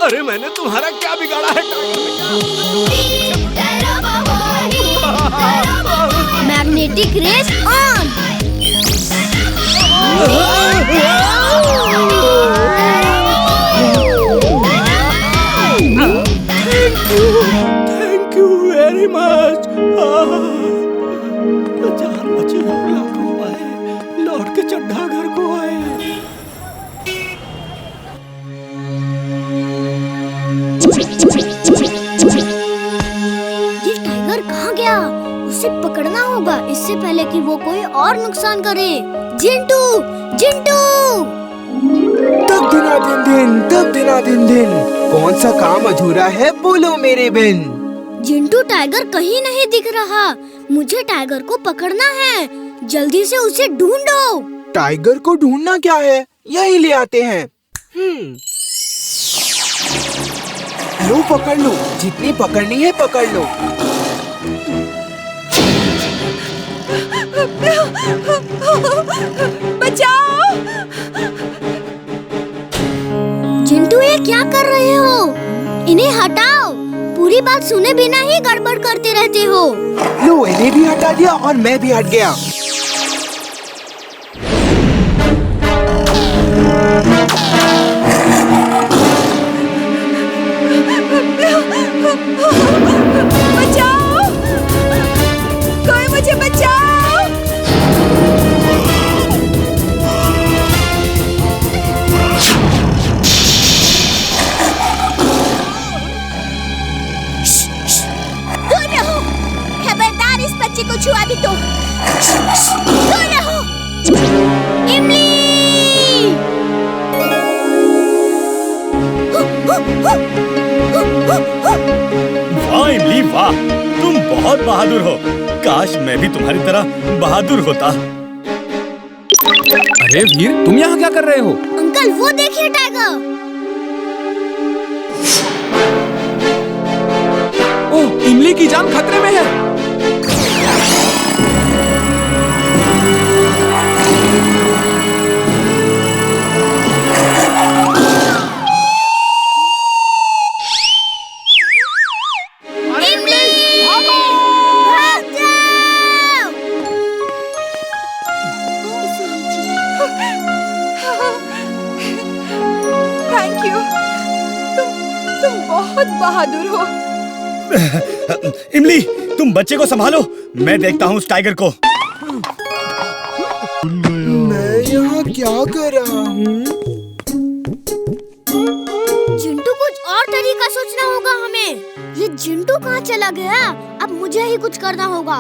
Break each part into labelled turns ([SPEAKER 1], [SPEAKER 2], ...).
[SPEAKER 1] अरे मैंने तुम्हारा क्या बिगाड़ा है
[SPEAKER 2] magnetic rays on.
[SPEAKER 1] Thank you very much. जान बची और लाखों आए, लौट के चड्ढा घर को आए।
[SPEAKER 2] ये टाइगर कहाँ गया? उसे पकड़ना होगा इससे पहले कि वो कोई और नुकसान करे। जिंटू, जिंटू!
[SPEAKER 3] तब दिना दिन दिन कौन सा काम अधूरा है बोलो मेरे बिन।
[SPEAKER 2] जिंटू टाइगर कहीं नहीं दिख रहा। मुझे टाइगर को पकड़ना है। जल्दी से उसे ढूंढो।
[SPEAKER 3] टाइगर को ढूंढना क्या है, यही ले आते हैं। लो पकड़ लो, जितनी पकड़नी है पकड़ लो।
[SPEAKER 2] बचाओ! जिंटू ये क्या कर रहे हो? इन्हें हटाओ। पूरी बात सुने बिना ही गड़बड़ करते रहते हो।
[SPEAKER 3] लो इन्हें भी हटा दिया और मैं भी हट गया।
[SPEAKER 2] बचाओ! कोई मुझे बचाओ! दूर रहो! खबरदार इस बच्चे को छुआ भी तो। दूर रहो! इमली!
[SPEAKER 4] वाह इमली वाह, तुम बहुत बहादुर हो। काश मैं भी तुम्हारी तरह बहादुर होता।
[SPEAKER 5] अरे वीर, तुम यहाँ क्या कर रहे हो?
[SPEAKER 2] अंकल वो देखिए टाइगर।
[SPEAKER 5] ओह, इमली की जान खतरे में है।
[SPEAKER 2] Thank you. तुम बहुत बहादुर हो।
[SPEAKER 4] इमली, तुम बच्चे को संभालो, मैं देखता हूँ उस टाइगर को।
[SPEAKER 3] मैं यहाँ क्या कर रहा हूँ?
[SPEAKER 2] जिंटू कुछ और तरीका सोचना होगा हमें। ये जिंटू कहाँ चला गया? अब मुझे ही कुछ करना होगा।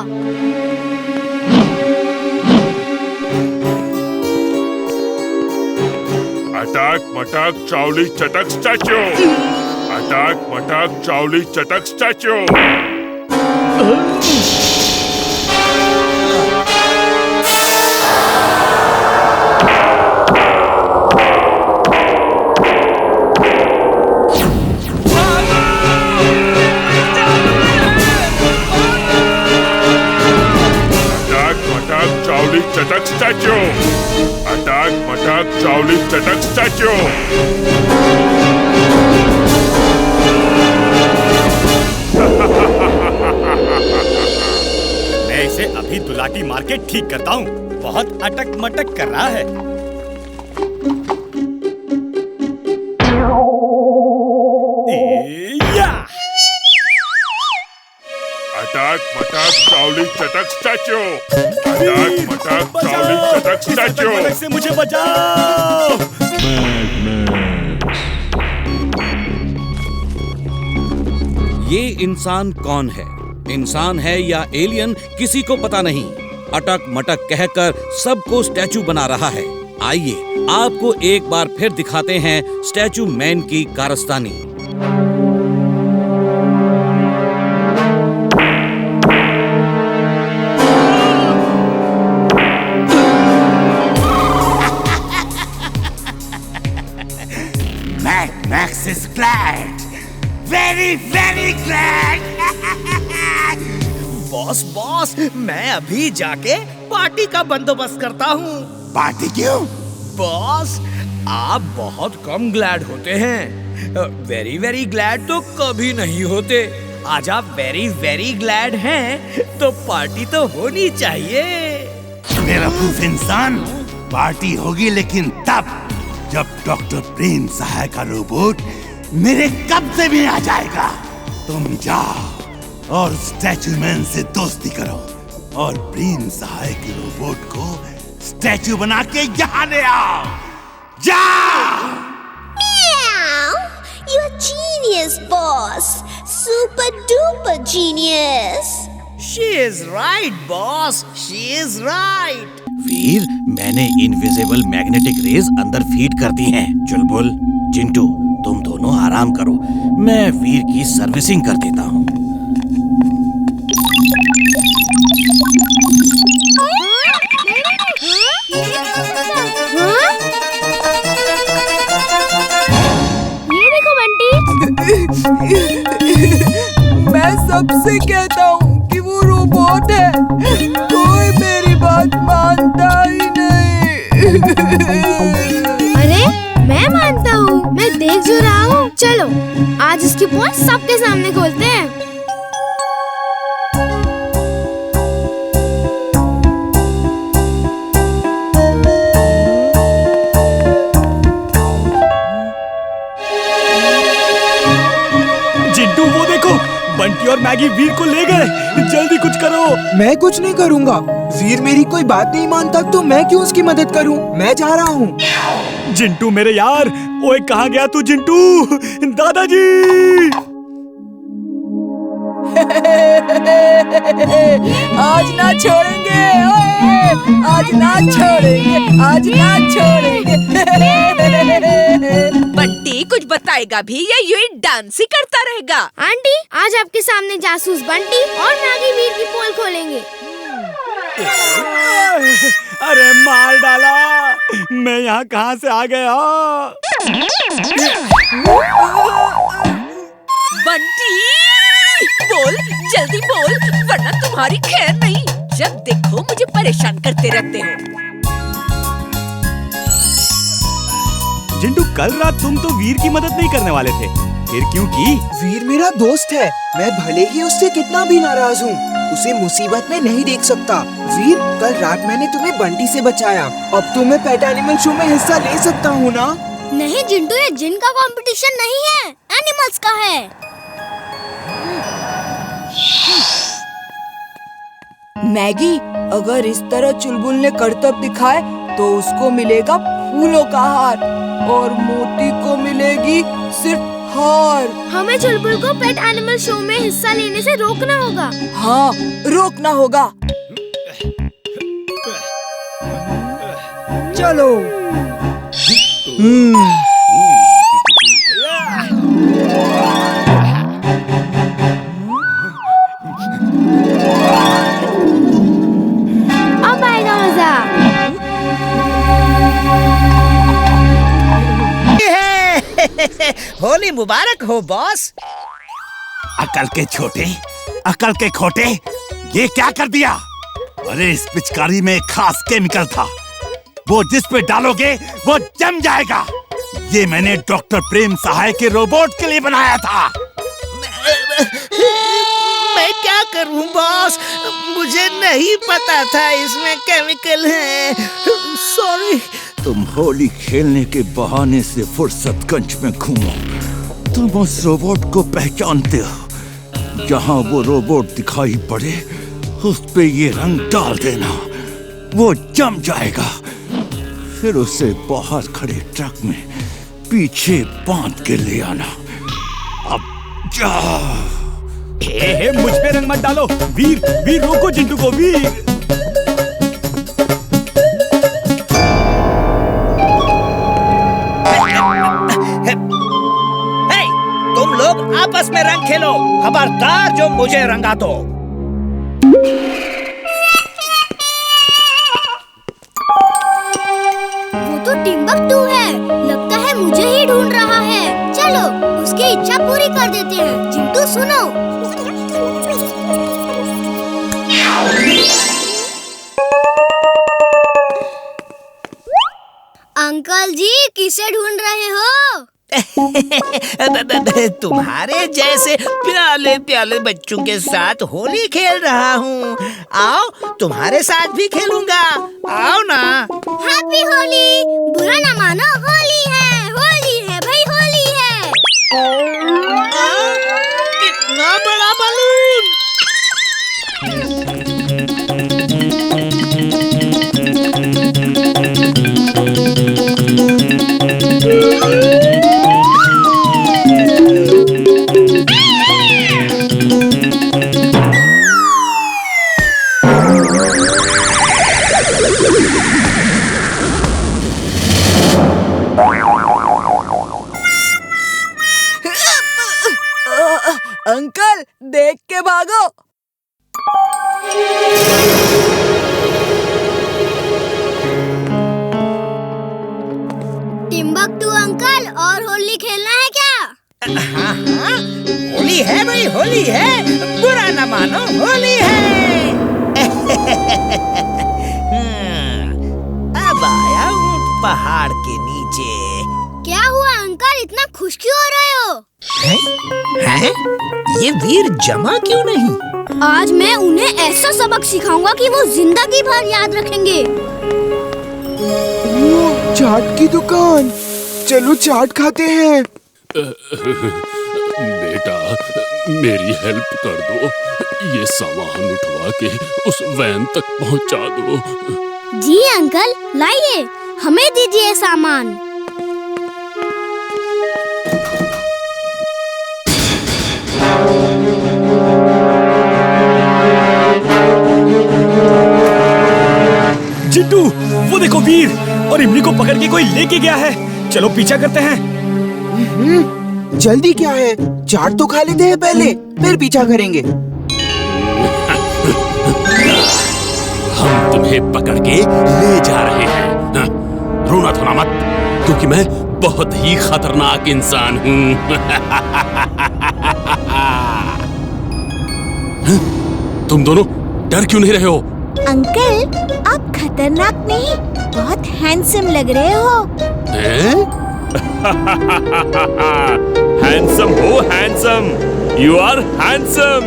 [SPEAKER 6] अटक मटक चावली चटक स्टैचू। अटक मटक चावली चटक स्टैचू। चावली चटक स्टैचू। अटक मटक चावली चटक स्टैचू।
[SPEAKER 4] मैं इसे अभी दुलाटी मार के ठीक करता हूँ। बहुत अटक मटक कर रहा है।
[SPEAKER 6] अटक मटक चावली चटक स्टैचू। अटक मटक चावली चटक स्टैचू।
[SPEAKER 4] से मुझे बचाओ।
[SPEAKER 7] ये इंसान कौन है? इंसान है या एलियन, किसी को पता नहीं। अटक मटक कहकर सबको स्टैचू बना रहा है। आइए आपको एक बार फिर दिखाते हैं स्टैचू मैन की कारस्तानी।
[SPEAKER 8] Max is glad, very very glad.
[SPEAKER 9] Boss boss, मैं अभी जाके पार्टी का बंदोबस्त करता हूँ।
[SPEAKER 8] पार्टी क्यों?
[SPEAKER 9] बॉस, आप बहुत कम ग्लैड होते हैं। वेरी वेरी ग्लैड तो कभी नहीं होते। आज आप वेरी वेरी ग्लैड हैं तो पार्टी तो होनी चाहिए।
[SPEAKER 8] मेरा प्रूफ इंसान, पार्टी होगी लेकिन तब जब डॉक्टर प्रेम सहाय का रोबोट मेरे कब्जे में आ जाएगा। तुम जाओ और स्टैचू मैन से दोस्ती करो और प्रेम सहाय के रोबोट को स्टैचू बना के यहाँ ले आओ। जाओ।
[SPEAKER 2] You're genius, boss. Super duper genius.
[SPEAKER 9] She is right, boss. She is right.
[SPEAKER 7] वीर, मैंने इनविजिबल मैग्नेटिक रेज अंदर फीड कर दी हैं। चुलबुल, चिंटू, तुम दोनों आराम करो, मैं वीर की सर्विसिंग कर देता हूँ।
[SPEAKER 10] मैं सबसे कहता हूँ कि वो रोबोट है, कोई मेरी बात मानता ही नहीं।
[SPEAKER 2] अरे मैं मानता हूँ, मैं देख जो रहा हूँ। चलो आज इसकी पोल सबके सामने खोलते हैं।
[SPEAKER 4] चिंटू वो देखो, बंटी और मैगी वीर को ले गए। जल्दी कुछ करो।
[SPEAKER 3] मैं कुछ नहीं करूँगा। वीर मेरी कोई बात नहीं मानता तो मैं क्यों उसकी मदद करूँ? मैं जा रहा हूँ।
[SPEAKER 4] जिंटू मेरे यार, ओए कहाँ गया तू जिंटू? दादाजी!
[SPEAKER 10] आज ना छोड़ेंगे, ओए, आज ना छोड़ेंगे, आज ना छोड़ेंगे।
[SPEAKER 11] बंटी कुछ बताएगा भी या यूं डांस ही करता रहेगा?
[SPEAKER 2] आंटी, आज आपके सामने जासूस बंटी और मैगी वीर की पोल खोलेंगे।
[SPEAKER 4] अरे मार डाला, मैं यहाँ कहाँ से आ गया?
[SPEAKER 11] बंटी बोल, जल्दी बोल, वरना तुम्हारी खैर नहीं। जब देखो मुझे परेशान करते रहते हो।
[SPEAKER 4] जिंटू, कल रात तुम तो वीर की मदद नहीं करने वाले थे, फिर क्यों की?
[SPEAKER 3] वीर मेरा दोस्त है, मैं भले ही उससे कितना भी नाराज हूँ, उसे मुसीबत में नहीं देख सकता। वीर, कल रात मैंने तुम्हें बंटी से बचाया, अब तो मैं पेट एनिमल शो में हिस्सा ले सकता हूँ ना?
[SPEAKER 2] नहीं जिंटू, ये जिन का कंपटीशन नहीं है, एनिमल्स का है।
[SPEAKER 10] मैगी, अगर इस तरह चुलबुल ने करतब दिखाए तो उसको मिलेगा फूलों का हार और मोती को मिलेगी सिर्फ हार।
[SPEAKER 2] हमें चुलबुल को पेट एनिमल शो में हिस्सा लेने से रोकना होगा।
[SPEAKER 10] हाँ, रोकना होगा।
[SPEAKER 3] चलो।
[SPEAKER 2] अब आएगा मजा।
[SPEAKER 9] होली मुबारक हो बॉस।
[SPEAKER 8] अकल के छोटे, अकल के खोटे, ये क्या कर दिया? अरे इस पिचकारी में खास केमिकल था, वो जिस पे डालोगे वो जम जाएगा। ये मैंने डॉक्टर प्रेम सहाय के रोबोट के लिए बनाया था।
[SPEAKER 9] मैं क्या करूं बॉस, मुझे नहीं पता था इसमें केमिकल है। सॉरी।
[SPEAKER 8] तुम होली खेलने के बहाने से फुर्सतगंज में घूमो। तुम उस रोबोट को पहचानते हो, जहाँ वो रोबोट दिखाई पड़े उस पे ये रंग डाल देना, वो जम जाएगा। फिर उसे बाहर खड़े ट्रक में पीछे बांध के ले आना। अब जाओ।
[SPEAKER 4] मुझ पे रंग मत डालो। वीर, वीर रोको चिंटू को। वीर,
[SPEAKER 9] तुम लोग आपस में रंग खेलो, खबरदार जो मुझे रंगा दो।
[SPEAKER 2] वो तो टिम्बकटू है, लगता है मुझे ही ढूंढ रहा है। चलो उसकी इच्छा पूरी कर देते हैं। चिंटू सुनो। अंकल जी, किसे ढूंढ रहे हो?
[SPEAKER 9] तुम्हारे जैसे प्याले प्याले बच्चों के साथ होली खेल रहा हूँ। आओ तुम्हारे साथ भी खेलूंगा, आओ ना।
[SPEAKER 2] हैप्पी होली। बुरा ना मानो, होली है भाई, होली है।
[SPEAKER 9] कितना बड़ा बलून।
[SPEAKER 10] अंकल देख के भागो।
[SPEAKER 2] टिम्बकटू अंकल, और होली खेलना है क्या?
[SPEAKER 9] हाँ हाँ, होली है भाई, होली है। बुरा ना मानो, होली है। अब आया हूँ पहाड़ के नीचे।
[SPEAKER 2] क्या हुआ अंकल, इतना खुश क्यों हो रहे हो?
[SPEAKER 9] हैं? ये वीर जमा क्यों नहीं?
[SPEAKER 2] आज मैं उन्हें ऐसा सबक सिखाऊंगा कि वो जिंदगी भर याद रखेंगे।
[SPEAKER 3] वो चाट की दुकान, चलो चाट खाते हैं।
[SPEAKER 6] बेटा मेरी हेल्प कर दो, ये सामान उठवा के उस वैन तक पहुंचा दो।
[SPEAKER 2] जी अंकल, लाइए, हमें दीजिए सामान।
[SPEAKER 4] चिंटू, वो देखो वीर और इमली को पकड़ के कोई लेके गया है। चलो पीछा करते हैं।
[SPEAKER 3] जल्दी क्या है, चाट तो खा लेते हैं पहले, फिर पीछा करेंगे।
[SPEAKER 6] हम तुम्हें पकड़ के ले जा रहे हैं। हाँ? रोना धोना मत, क्योंकि मैं बहुत ही खतरनाक इंसान हूँ। तुम दोनों डर क्यों नहीं रहे हो?
[SPEAKER 2] अंकल, आप खतरनाक नहीं, बहुत हैंडसम लग रहे हो।
[SPEAKER 6] हैंडसम हो, handsome. You are handsome.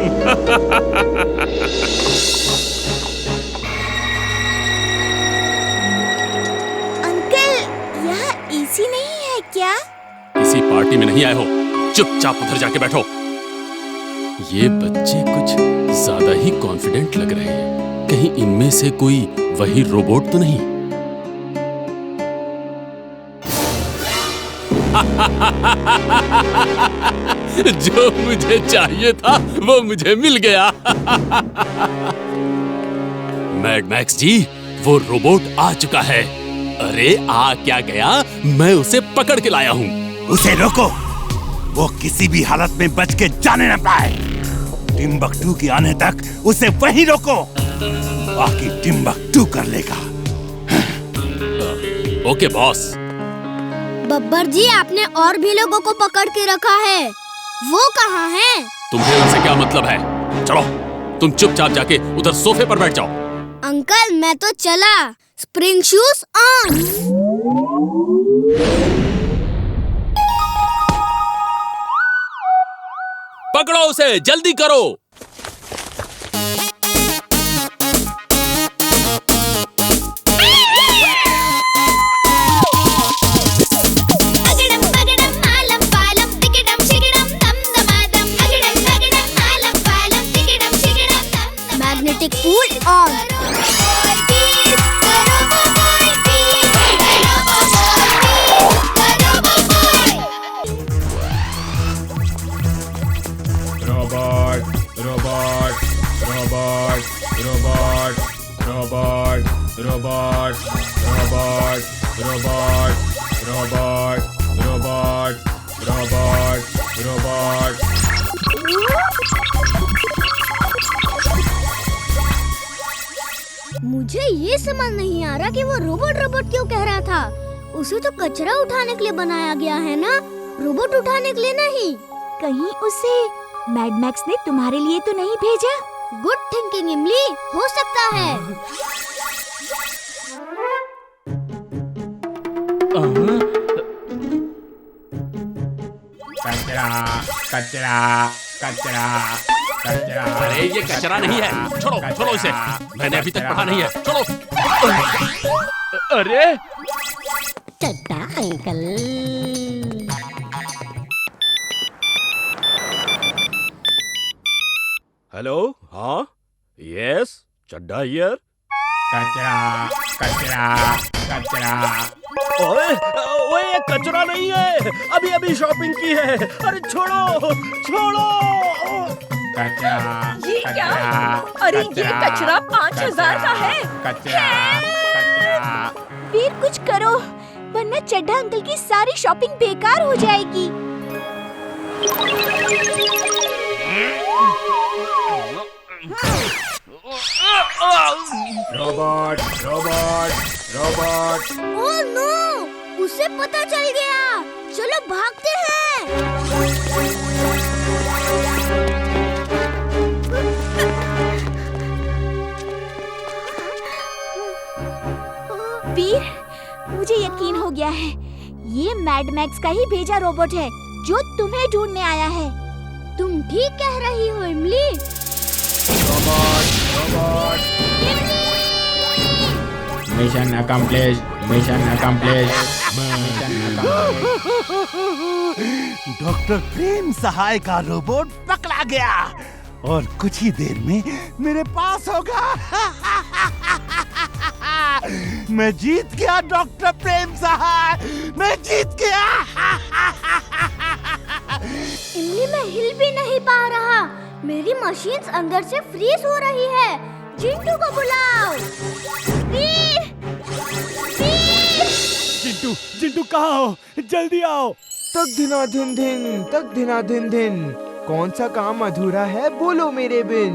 [SPEAKER 2] Uncle, यहाँ एसी नहीं है क्या?
[SPEAKER 6] किसी पार्टी में नहीं आए हो, चुपचाप उधर जाके बैठो। ये बच्चे कुछ ज्यादा ही कॉन्फिडेंट लग रहे हैं। कहीं इनमें से कोई वही रोबोट तो नहीं? जो मुझे चाहिए था वो मुझे मिल गया। मैड मैक्स जी, वो रोबोट आ चुका है। अरे आ क्या गया, मैं उसे पकड़ के लाया हूँ।
[SPEAKER 8] उसे रोको, वो किसी भी हालत में बच के जाने न पाए। टिम्बकटू के आने तक उसे वहीं रोको, बाकी टिम्बकटू कर लेगा।
[SPEAKER 6] Okay boss.
[SPEAKER 2] बब्बर जी, आपने और भी लोगों को पकड़ के रखा है, वो कहाँ हैं?
[SPEAKER 6] तुम्हें उनसे क्या मतलब है? चलो तुम चुपचाप जाके उधर सोफे पर बैठ जाओ।
[SPEAKER 2] अंकल, मैं तो चला। Spring shoes on.
[SPEAKER 6] पकड़ो उसे, जल्दी करो।
[SPEAKER 2] Magnetic pool on. मुझे ये समझ नहीं आ रहा कि वो रोबोट रोबोट क्यों कह रहा था। उसे तो कचरा उठाने के लिए बनाया गया है ना, रोबोट उठाने के लिए नहीं।
[SPEAKER 12] कहीं उसे मैड मैक्स ने तुम्हारे लिए तो नहीं भेजा?
[SPEAKER 2] गुड थिंकिंग इमली, हो सकता है।
[SPEAKER 5] कचरा कचरा कचरा।
[SPEAKER 6] अरे ये कचरा नहीं है, छोड़ो छोड़ो इसे, मैंने अभी तक पढ़ा नहीं है, छोड़ो। अरे
[SPEAKER 12] चड्ढा अंकल।
[SPEAKER 4] हेलो, हाँ, यस, चड्ढा हियर।
[SPEAKER 5] कचरा कचरा कचरा।
[SPEAKER 4] ओए, ओए, ये कचरा नहीं है, अभी अभी शॉपिंग की है। अरे छोड़ो, छोड़ो।
[SPEAKER 5] कचरा
[SPEAKER 11] ये क्या? अरे ये कचरा 5000 का है।
[SPEAKER 5] कचरा कचरा।
[SPEAKER 12] वीर कुछ करो, वरना चड्ढा अंकल की सारी शॉपिंग बेकार हो जाएगी।
[SPEAKER 5] Robot robot robot.
[SPEAKER 2] Oh no, उसे पता चल गया। चलो भागते हैं।
[SPEAKER 12] वीर, मुझे यकीन हो गया है, ये मैड मैक्स का ही भेजा रोबोट है जो तुम्हें ढूंढने आया है।
[SPEAKER 2] तुम ठीक कह रही हो Imli.
[SPEAKER 5] Robot robot. Mission accomplished, mission accomplished, mission accomplished.
[SPEAKER 8] Doctor Prem Sahay का रोबोट पकड़ा गया और कुछ ही देर में मेरे पास होगा। मैं जीत गया डॉक्टर प्रेम सहाय, मैं जीत गया।
[SPEAKER 2] इमली मैं हिल भी नहीं पा रहा। मेरी मशीन्स अंदर से फ्रीज हो रही है। चिंटू को बुलाओ। वीर! वीर!
[SPEAKER 4] चिंटू, चिंटू कहाँ हो? जल्दी आओ।
[SPEAKER 3] तक धिना धिन धिन, तक धिना धिन धिन। कौन सा काम अधूरा है बोलो मेरे बिन।